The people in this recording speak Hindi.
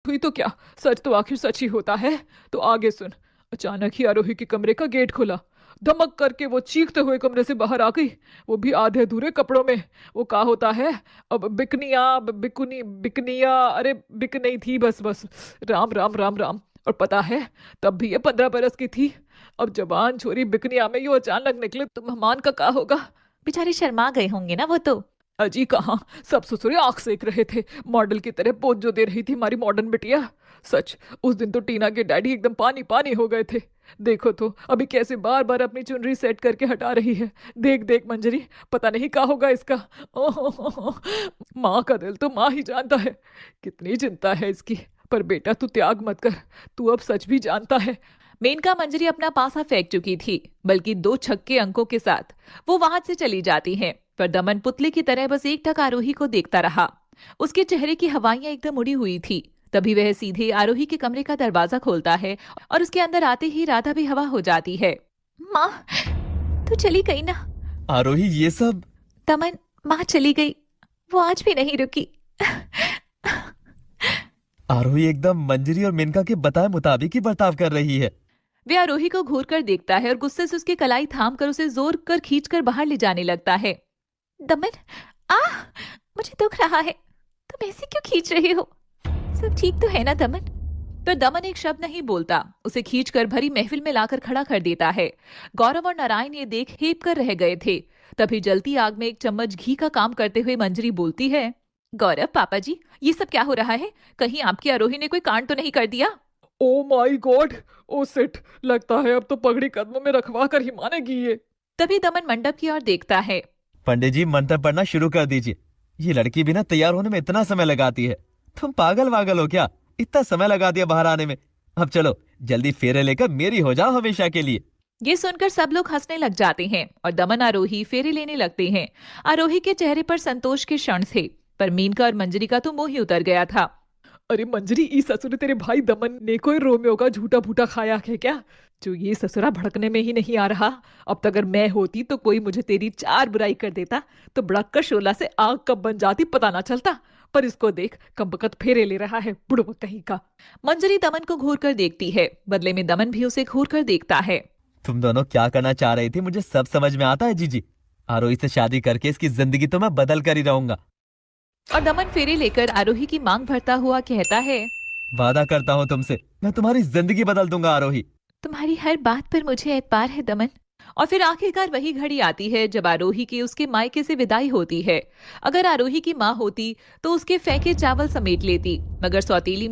हुई तो क्या, सच तो आखिर सच ही होता है। तो आगे सुन। अचानक ही आरोही के कमरे का गेट खुला। धमक करके वो चीखते हुए कमरे से बाहर आ गई, वो भी आधे अधूरे कपड़ों में। वो क्या होता है, अब बिकनिया बिकुनी बिकनिया, अरे बिक नहीं थी, बस बस। राम राम राम राम। और पता है, तब भी ये 15 बरस की थी। अब जवान छोरी बिकनिया में यूं अचानक निकले तो मेहमान का क्या होगा। बेचारे शर्मा गए होंगे ना वो तो। अजी कहाँ, सब ससुरे आंख सेक रहे थे। मॉडल की तरह पोज जो दे रही थी हमारी मॉडर्न बिटिया। सच, उस दिन तो टीना के डैडी एकदम पानी पानी हो गए थे। देखो तो अभी कैसे बार बार अपनी चुनरी सेट करके हटा रही है। देख देख मंजरी, पता नहीं क्या होगा इसका। ओहो, माँ का दिल तो माँ ही जानता है। कितनी चिंता है इसकी। पर बेटा तू त्याग मत कर, तू अब सच भी जानता है। मेनका मंजरी अपना पासा फेंक चुकी थी, बल्कि 2 छक्के अंकों के साथ वो वहां से चली जाती है। पर दमन पुतले की तरह बस एकटक आरोही को देखता रहा। उसके चेहरे की हवाइयां एकदम उड़ी हुई थी। तभी वह सीधे आरोही के कमरे का दरवाजा खोलता है और उसके अंदर आते ही राधा भी हवा हो जाती है। माँ, तू चली गई ना? आरोही ये सब? दमन, माँ चली गई, वो आज भी नहीं रुकी। आरोही एकदम मंजरी और मेनका के बताए मुताबिक ही बर्ताव कर रही है। वे आरोही को घूर कर देखता है और गुस्से से उसकी कलाई थाम कर उसे जोर कर खींच कर बाहर ले जाने लगता है। दमन, आ, मुझे दुख रहा है, तुम ऐसे क्यों खींच रहे हो? सब ठीक तो है ना दमन? पर दमन एक शब्द नहीं बोलता, उसे खींचकर भरी महफिल में लाकर खड़ा कर देता है। गौरव और नारायण ये देख हेप कर रह गए थे। तभी जलती आग में एक चम्मच घी का काम करते हुए मंजरी बोलती है, गौरव पापा जी, ये सब क्या हो रहा है? कहीं आपकी आरोही ने कोई कांड तो नहीं कर दिया? Oh my God, oh shit, लगता है अब तो पगड़ी कदमों में रखवा कर ही मानेगी ये। तभी दमन मंडप की ओर देखता है। पंडित जी मंत्र पढ़ना शुरू कर दीजिए। ये लड़की भी ना तैयार होने में इतना समय लगाती है। तुम पागल वागल हो क्या? इतना समय लगा दिया बाहर आने में। अब चलो जल्दी फेरे लेकर मेरी हो जाओ हमेशा के लिए। ये सुनकर सब लोग हंसने लग जाते हैं और दमन आरोही फेरे लेने लगते हैं। आरोही के चेहरे पर संतोष के क्षण थे, पर मीनका और मंजरी का तो मुंह ही उतर गया था। अरे मंजरी, ई ससुर तेरे भाई दमन ने कोई रोमियो का झूठा फूटा खाया है क्या, जो ये ससुरा भड़कने में ही नहीं आ रहा। अब तक अगर मैं होती तो कोई मुझे तेरी 4 बुराई कर देता तो बड़क्का शोला से आग कब बन जाती पता ना चलता। पर इसको देख, कमबख्त फेरे ले रहा है, बुड़बक कहीं का। मंजरी दमन को घूर कर देखती है, बदले में दमन भी उसे घूर कर देखता है। तुम दोनों क्या करना चाह रही थी मुझे सब समझ में आता है जीजी। आरोही से शादी करके इसकी जिंदगी तो मैं बदल कर ही रहूंगा। और दमन फेरे लेकर आरोही की मांग भरता हुआ कहता है, वादा करता हूँ तुमसे, मैं तुम्हारी जिंदगी बदल दूंगा आरोही। तुम्हारी हर बात पर मुझे एतबार है दमन। और फिर आखिरकार वही घड़ी आती है जब आरोही की उसके मायके से विदाई होती है। अगर आरोही की माँ होती तो उसके फेंके चावल समेट लेती, मगर सौतीली